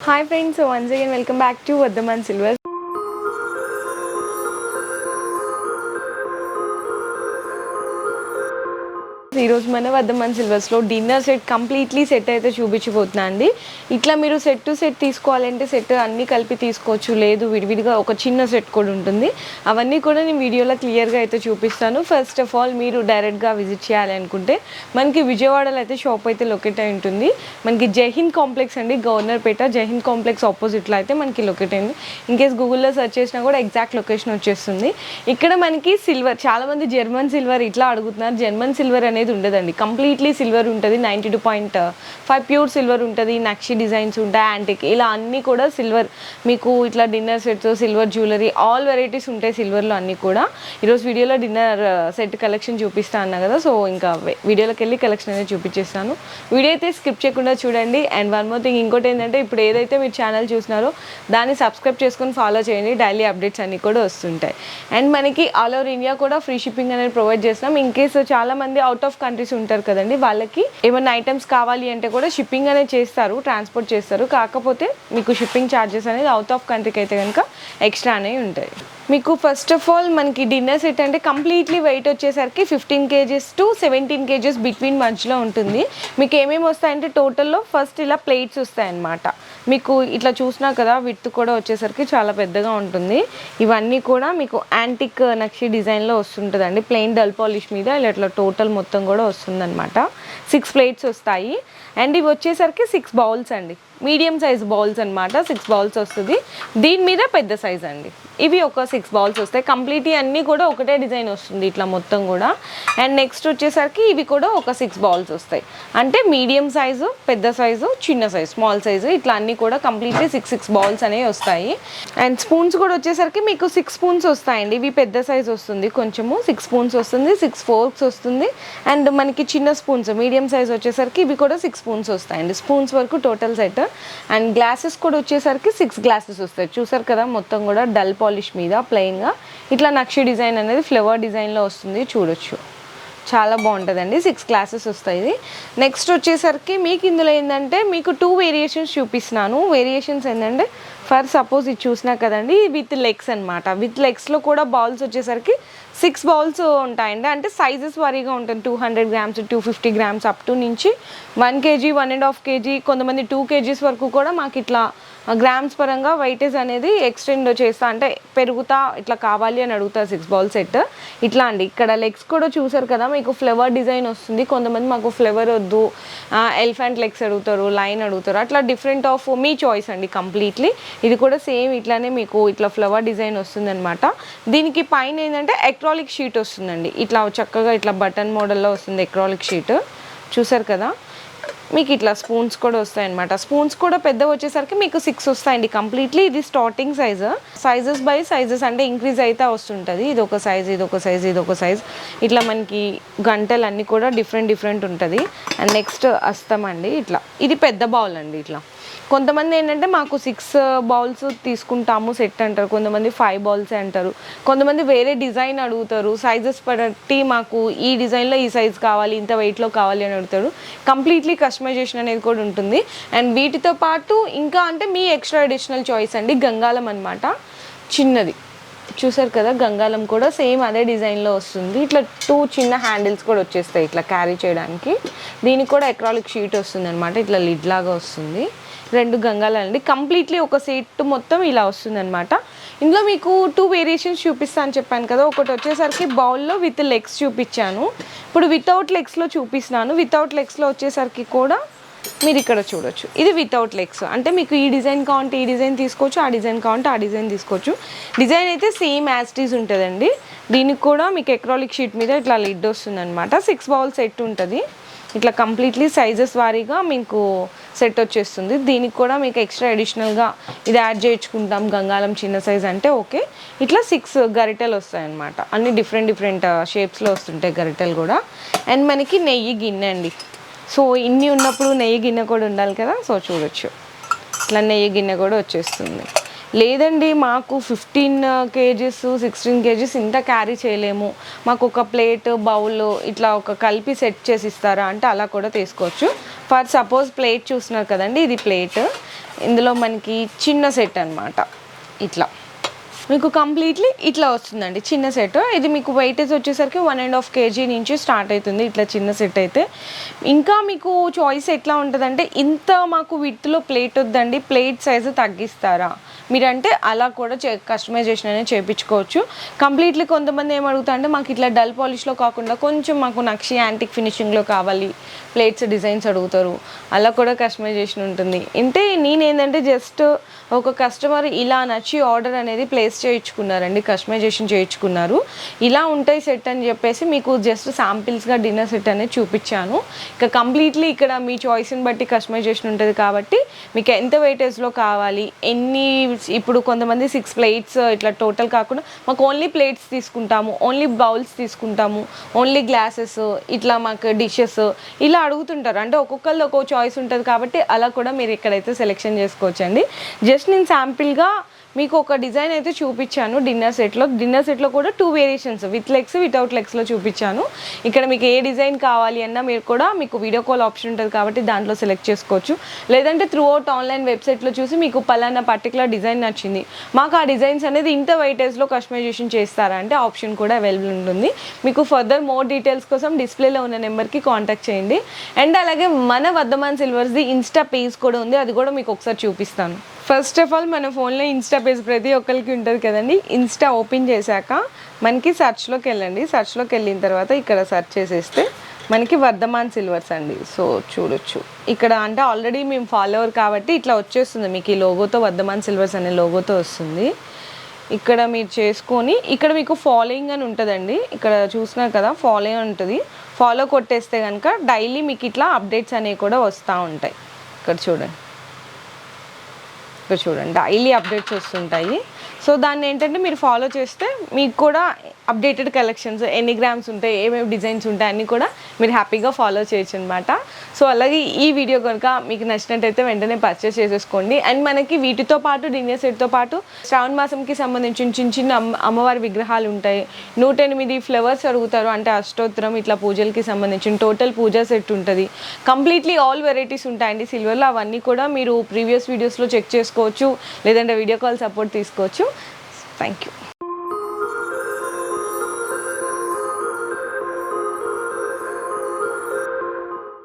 Hi friends, so once again welcome back to Vardhaman Silvers. ఈ రోజు మన వర్ధమాన్ సిల్వర్స్లో డిన్నర్ సెట్ కంప్లీట్లీ సెట్ అయితే చూపించబోతున్నా అండి. ఇట్లా మీరు సెట్ టు సెట్ తీసుకోవాలంటే సెట్ అన్నీ కలిపి తీసుకోవచ్చు, లేదు విడివిడిగా ఒక చిన్న సెట్ కూడా ఉంటుంది. అవన్నీ కూడా నేను వీడియోలో క్లియర్గా అయితే చూపిస్తాను. ఫస్ట్ ఆఫ్ ఆల్ మీరు డైరెక్ట్గా విజిట్ చేయాలి అనుకుంటే మనకి విజయవాడలో అయితే షాప్ అయితే లొకేట్ అయి ఉంటుంది. మనకి జైహింద్ కాంప్లెక్స్ అండి, గవర్నర్పేట జైహింద్ కాంప్లెక్స్ ఆపోజిట్లో అయితే మనకి లొకేట్ అయింది. ఇన్కేస్ గూగుల్లో సెర్చ్ చేసినా కూడా ఎగ్జాక్ట్ లొకేషన్ వచ్చేస్తుంది. ఇక్కడ మనకి సిల్వర్, చాలామంది జర్మన్ సిల్వర్ ఇట్లా అడుగుతున్నారు. జర్మన్ సిల్వర్ అనేది ఉండదండి, కంప్లీట్లీ సిల్వర్ ఉంటుంది. 92.5 ప్యూర్ సిల్వర్ ఉంటుంది. నక్షి డిజైన్స్ ఉంటాయి, యాంటిక్, ఇలా అన్నీ కూడా సిల్వర్. మీకు ఇట్లా dinner sets, silver jewellery, all varieties ఉంటాయి సిల్వర్లో అన్నీ కూడా. ఈరోజు వీడియోలో డిన్నర్ సెట్ కలెక్షన్ చూపిస్తా అన్నా కదా, సో ఇంకా వీడియోలోకి వెళ్ళి కలెక్షన్ అనేది చూపించేస్తాను. వీడియో అయితే స్కిప్ చేయకుండా చూడండి. అండ్ వన్ మోర్ థింగ్, ఇంకోటి ఏంటంటే ఇప్పుడు ఏదైతే మీరు ఛానల్ చూసినారో దాన్ని సబ్స్క్రైబ్ చేసుకొని ఫాలో చేయండి. డైలీ అప్డేట్స్ అన్నీ కూడా వస్తుంటాయి. అండ్ మనకి ఆల్ ఓవర్ ఇండియా కూడా ఫ్రీ షిప్పింగ్ అనేది ప్రొవైడ్ చేస్తాం. ఇన్ కేసు చాలామంది అవుట్ ఆఫ్ కంట్రీస్ ఉంటారు కదండి, వాళ్ళకి ఏమైనా ఐటమ్స్ కావాలి అంటే కూడా షిప్పింగ్ అనేది చేస్తారు, ట్రాన్స్పోర్ట్ చేస్తారు. కాకపోతే మీకు షిప్పింగ్ ఛార్జెస్ అనేది అవుట్ ఆఫ్ కంట్రీకి అయితే కనుక ఎక్స్ట్రా అనేవి ఉంటాయి. మీకు ఫస్ట్ ఆఫ్ ఆల్ మనకి డిన్నర్ సెట్ అంటే కంప్లీట్లీ వెయిట్ వచ్చేసరికి 15 kgs టు 17 kgs బిట్వీన్ మధ్యలో ఉంటుంది. మీకు ఏమేమి వస్తాయంటే టోటల్లో ఫస్ట్ ఇలా ప్లేట్స్ వస్తాయన్నమాట. మీకు ఇట్లా చూసినా కదా, విత్ కూడా వచ్చేసరికి చాలా పెద్దగా ఉంటుంది. ఇవన్నీ కూడా మీకు యాంటిక్ నక్షి డిజైన్లో వస్తుంటుందండి. ప్లెయిన్ డల్ పాలిష్ మీద ఇలా ఇట్లా టోటల్ మొత్తం కూడా వస్తుందన్నమాట. 6 ప్లేట్స్ వస్తాయి. అండ్ ఇవి వచ్చేసరికి 6 బౌల్స్ అండి, మీడియం సైజ్ బౌల్స్ అనమాట. 6 బౌల్స్ వస్తుంది. దీని మీద పెద్ద సైజ్ అండి, ఇవి ఒక 6 బౌల్స్ వస్తాయి. కంప్లీట్ అన్నీ కూడా ఒకటే డిజైన్ వస్తుంది ఇట్లా మొత్తం కూడా. అండ్ నెక్స్ట్ వచ్చేసరికి ఇవి కూడా ఒక 6 బౌల్స్ వస్తాయి. అంటే మీడియం సైజు, పెద్ద సైజు, చిన్న సైజు, స్మాల్ సైజు, ఇట్లా అన్నీ కూడా కంప్లీట్లీ 6 బౌల్స్ అనేవి వస్తాయి. అండ్ స్పూన్స్ కూడా వచ్చేసరికి మీకు 6 స్పూన్స్ వస్తాయండి. ఇవి పెద్ద సైజు వస్తుంది కొంచెము, 6 స్పూన్స్ వస్తుంది, 6 ఫోర్క్స్ వస్తుంది. అండ్ మనకి చిన్న స్పూన్స్ మీడియం సైజ్ వచ్చేసరికి ఇవి కూడా 6 స్పూన్స్ వస్తాయండి. స్పూన్స్ వరకు టోటల్ సెట్. అండ్ గ్లాసెస్ కూడా వచ్చేసరికి 6 గ్లాసెస్ వస్తాయి. చూసారు కదా, మొత్తం కూడా డల్ పాలిష్ మీద ప్లెయిన్గా ఇట్లా నక్షి డిజైన్ అనేది ఫ్లవర్ డిజైన్లో వస్తుంది, చూడొచ్చు. చాలా బాగుంటుందండి. 6 గ్లాసెస్ వస్తాయి. నెక్స్ట్ వచ్చేసరికి మీకు ఇందులో ఏంటంటే మీకు 2 వేరియేషన్స్ చూపిస్తున్నాను. వేరియేషన్స్ ఏంటంటే ఫర్ సపోజ్ ఇది చూసినా కదండి, విత్ లెగ్స్ అనమాట. విత్ లెగ్స్లో కూడా బౌల్స్ వచ్చేసరికి 6 బౌల్స్ ఉంటాయండి. అంటే సైజెస్ వారీగా ఉంటుంది. 200 grams, 250 grams అప్ టు నుంచి 1 kg, 1.5 kg, కొంతమంది 2 kgs వరకు కూడా మాకు ఇట్లా గ్రామ్స్ పరంగా వెయిటేజ్ అనేది ఎక్స్టెండ్ చేస్తా, అంటే పెరుగుతా ఇట్లా కావాలి అని అడుగుతారు. 6 బౌల్ సెట్ ఇట్లా అండి. ఇక్కడ లెగ్స్ కూడా చూసారు కదా, మీకు ఫ్లవర్ డిజైన్ వస్తుంది. కొంతమంది మాకు ఫ్లవర్ వద్దు, ఎలిఫెంట్ లెగ్స్ అడుగుతారు, లైన్ అడుగుతారు, అట్లా డిఫరెంట్ ఆఫ్ మీ చాయిస్ అండి కంప్లీట్లీ. ఇది కూడా సేమ్ ఇట్లానే మీకు ఇట్లా ఫ్లవర్ డిజైన్ వస్తుంది అనమాట. దీనికి పైన ఏంటంటే ఎక్రాలిక్ షీట్ వస్తుందండి. ఇట్లా చక్కగా ఇట్లా బటన్ మోడల్లో వస్తుంది ఎక్రాలిక్ షీట్, చూసారు కదా. మీకు ఇట్లా స్పూన్స్ కూడా వస్తాయన్నమాట. స్పూన్స్ కూడా పెద్ద వచ్చేసరికి మీకు 6 వస్తాయండి కంప్లీట్లీ. ఇది starting size. Sizes by sizes అంటే ఇంక్రీజ్ అయితే వస్తుంటుంది. ఇది ఒక సైజ్, ఇది ఒక సైజ్, ఇది ఒక సైజ్, ఇట్లా మనకి గంటలు అన్నీ కూడా డిఫరెంట్ ఉంటుంది. అండ్ నెక్స్ట్ అస్తమండి, ఇట్లా ఇది పెద్ద బౌల్ అండి. ఇట్లా కొంతమంది ఏంటంటే మాకు 6 బౌల్స్ తీసుకుంటాము సెట్ అంటారు, కొంతమంది 5 బౌల్స్ అంటారు, కొంతమంది వేరే డిజైన్ అడుగుతారు. సైజెస్ బట్టి మాకు ఈ డిజైన్లో ఈ సైజ్ కావాలి, ఇంత వెయిట్లో కావాలి అని అడుగుతారు. కంప్లీట్లీ కస్టమైజేషన్ అనేది కూడా ఉంటుంది. అండ్ వీటితో పాటు ఇంకా అంటే మీ ఎక్స్ట్రా అడిషనల్ చాయిస్ అండి, గంగాలం అనమాట. చిన్నది చూసారు కదా, గంగాలం కూడా సేమ్ అదే డిజైన్లో వస్తుంది. ఇట్లా 2 చిన్న హ్యాండిల్స్ కూడా వచ్చేస్తాయి ఇట్లా క్యారీ చేయడానికి. దీనికి కూడా ఎక్రాలిక్ షీట్ వస్తుంది అనమాట, ఇట్లా లిడ్ లాగా వస్తుంది. 2 గంగాలండి. కంప్లీట్లీ ఒక సెట్ మొత్తం ఇలా వస్తుంది అనమాట. ఇందులో మీకు 2 వేరియేషన్స్ చూపిస్తా అని చెప్పాను కదా. ఒకటి వచ్చేసరికి బౌల్లో విత్ లెగ్స్ చూపించాను, ఇప్పుడు వితౌట్ లెగ్స్లో చూపిస్తున్నాను. వితౌట్ లెగ్స్లో వచ్చేసరికి కూడా మీరు ఇక్కడ చూడొచ్చు, ఇది వితౌట్ లెగ్స్. అంటే మీకు ఈ డిజైన్ కావాలంటే ఈ డిజైన్ తీసుకోవచ్చు, ఆ డిజైన్ కావాలంటే ఆ డిజైన్ తీసుకోవచ్చు. డిజైన్ అయితే సేమ్ యాజ్ ఇట్ ఈజ్ ఉంటుందండి. దీనికి కూడా మీకు ఎక్రాలిక్ షీట్ మీద ఇట్లా లిడ్ వస్తుంది అనమాట. 6 బౌల్ సెట్ ఉంటుంది. ఇట్లా కంప్లీట్లీ సైజెస్ వారీగా మీకు సెట్ వచ్చేస్తుంది. దీనికి కూడా మీకు ఎక్స్ట్రా అడిషనల్గా ఇది యాడ్ చేయించుకుంటాం గంగాలం చిన్న సైజ్ అంటే ఓకే. ఇట్లా 6 గరిటెలు వస్తాయన్నమాట. అన్ని డిఫరెంట్ షేప్స్లో వస్తుంటాయి గరిటెలు కూడా. అండ్ మనకి నెయ్యి గిన్నె అండి. సో ఇన్ని ఉన్నప్పుడు నెయ్యి గిన్నె కూడా ఉండాలి కదా, సో చూడొచ్చు ఇట్లా నెయ్యి గిన్నె కూడా వచ్చేస్తుంది. లేదండి మాకు 15 కేజీస్ 16 కేజీస్ ఇంత క్యారీ చేయలేము, మాకు ఒక ప్లేట్ బౌల్ ఇట్లా ఒక కలిపి సెట్ చేసి ఇస్తారా అంటే అలా కూడా తీసుకోవచ్చు. ఫర్ సపోజ్ ప్లేట్ చూస్తున్నారు కదండి, ఇది ప్లేట్, ఇందులో మనకి చిన్న సెట్ అనమాట. ఇట్లా మీకు కంప్లీట్లీ ఇట్లా వస్తుందండి చిన్న సెట్. ఇది మీకు వెయిటేజ్ వచ్చేసరికి 1.5 kg నుంచి స్టార్ట్ అవుతుంది ఇట్లా చిన్న సెట్ అయితే. ఇంకా మీకు చాయిస్ ఎట్లా ఉంటుందంటే, ఇంత మాకు విత్లో ప్లేట్ వద్దండి, ప్లేట్ సైజు తగ్గిస్తారా మీరంటే అలా కూడా కస్టమైజేషన్ అనేది చేయించుకోవచ్చు కంప్లీట్లీ. కొంతమంది ఏమడుగుతారంటే మాకు ఇట్లా డల్ పాలిష్లో కాకుండా కొంచెం మాకు నక్షి యాంటిక్ ఫినిషింగ్లో కావాలి ప్లేట్స్ డిజైన్స్ అడుగుతారు, అలా కూడా కస్టమైజేషన్ ఉంటుంది. అంటే నేనేంటంటే జస్ట్ ఒక కస్టమర్ ఇలా నచ్చి ఆర్డర్ అనేది ప్లేస్ చేయించుకున్నారండి, కస్టమైజేషన్ చేయించుకున్నారు. ఇలా ఉంటాయి సెట్ అని చెప్పేసి మీకు జస్ట్ శాంపిల్స్గా డిన్నర్ సెట్ అనేది చూపించాను. ఇక కంప్లీట్లీ ఇక్కడ మీ చాయిస్ని బట్టి కస్టమైజేషన్ ఉంటుంది కాబట్టి మీకు ఎంత వెయిటేజ్లో కావాలి ఎన్ని. ఇప్పుడు కొంతమంది 6 ప్లేట్స్ ఇట్లా టోటల్ కాకుండా మాకు ఓన్లీ ప్లేట్స్ తీసుకుంటాము, ఓన్లీ బౌల్స్ తీసుకుంటాము, ఓన్లీ గ్లాసెస్, ఇట్లా మాకు డిషెస్ ఇలా అడుగుతుంటారు. అంటే ఒక్కొక్కళ్ళు ఒక్కో చాయిస్ ఉంటుంది కాబట్టి అలా కూడా మీరు ఇక్కడైతే సెలెక్షన్ చేసుకోవచ్చండి. జస్ట్ నేను శాంపిల్గా మీకు ఒక డిజైన్ అయితే చూపించాను డిన్నర్ సెట్లో కూడా 2 వేరియేషన్స్ విత్ లెగ్స్ వితౌట్ లెగ్స్లో చూపించాను. ఇక్కడ మీకు ఏ డిజైన్ కావాలి అన్నా మీరు కూడా మీకు వీడియో కాల్ ఆప్షన్ ఉంటుంది కాబట్టి దాంట్లో సెలెక్ట్ చేసుకోవచ్చు. లేదంటే త్రూ అవుట్ ఆన్లైన్ వెబ్సైట్లో చూసి మీకు పలానా పర్టికులర్ డిజైన్ నచ్చింది, మాకు ఆ డిజైన్స్ అనేది ఇంత వెయిటేజ్లో కస్టమైజేషన్ చేస్తారా అంటే ఆప్షన్ కూడా అవైలబుల్ ఉంటుంది. మీకు ఫర్దర్ మోర్ డీటెయిల్స్ కోసం డిస్ప్లేలో ఉన్న నెంబర్కి కాంటాక్ట్ చేయండి. అండ్ అలాగే మన వర్ధమాన్ సిల్వర్స్ది ఇన్స్టా పేజ్ కూడా ఉంది, అది కూడా మీకు ఒకసారి చూపిస్తాను. ఫస్ట్ ఆఫ్ ఆల్ మన ఫోన్లో ఇన్స్టా పేజ్ ప్రతి ఒక్కరికి ఉంటుంది కదండి. ఇన్స్టా ఓపెన్ చేశాక మనకి సర్చ్లోకి వెళ్ళండి. సర్చ్లోకి వెళ్ళిన తర్వాత ఇక్కడ సెర్చ్ చేసేస్తే మనకి వర్ధమాన్ సిల్వర్స్ అండి. సో చూడొచ్చు ఇక్కడ, అంటే ఆల్రెడీ మేము ఫాలోవర్ కాబట్టి ఇట్లా వచ్చేస్తుంది మీకు ఈ లోగోతో, వర్ధమాన్ సిల్వర్స్ అనే లోగోతో వస్తుంది. ఇక్కడ మీరు చేసుకొని ఇక్కడ మీకు ఫాలోయింగ్ అని ఉంటుందండి. ఇక్కడ చూసినారు కదా ఫాలోయింగ్ ఉంటుంది, ఫాలో కొట్టేస్తే కనుక డైలీ మీకు ఇట్లా అప్డేట్స్ అనేవి కూడా వస్తూ ఉంటాయి. ఇక్కడ చూడండి డైలీ అప్డేట్స్ వస్తుంటాయి. సో దాన్ని ఏంటంటే మీరు ఫాలో చేస్తే మీకు కూడా అప్డేటెడ్ కలెక్షన్స్ ఎన్ని గ్రామ్స్ ఉంటాయి, ఏమేమి డిజైన్స్ ఉంటాయి అన్నీ కూడా మీరు హ్యాపీగా ఫాలో చేయొచ్చు అనమాట. సో అలాగే ఈ వీడియో కనుక మీకు నచ్చినట్టయితే వెంటనే పర్చేస్ చేసేసుకోండి. అండ్ మనకి వీటితో పాటు డిన్నర్ సెట్తో పాటు శ్రావణ మాసంకి సంబంధించిన చిన్న చిన్న అమ్మవారి విగ్రహాలు ఉంటాయి. 108 ఫ్లవర్స్ అడుగుతారు, అంటే అష్టోత్తరం ఇట్లా పూజలకి సంబంధించిన టోటల్ పూజా సెట్ ఉంటుంది. కంప్లీట్లీ ఆల్ వెరైటీస్ ఉంటాయండి సిల్వర్లో. అవన్నీ కూడా మీరు ప్రీవియస్ వీడియోస్లో చెక్ చేసుకోవచ్చు, లేదంటే వీడియో కాల్ సపోర్ట్ తీసుకోవచ్చు. Thank you.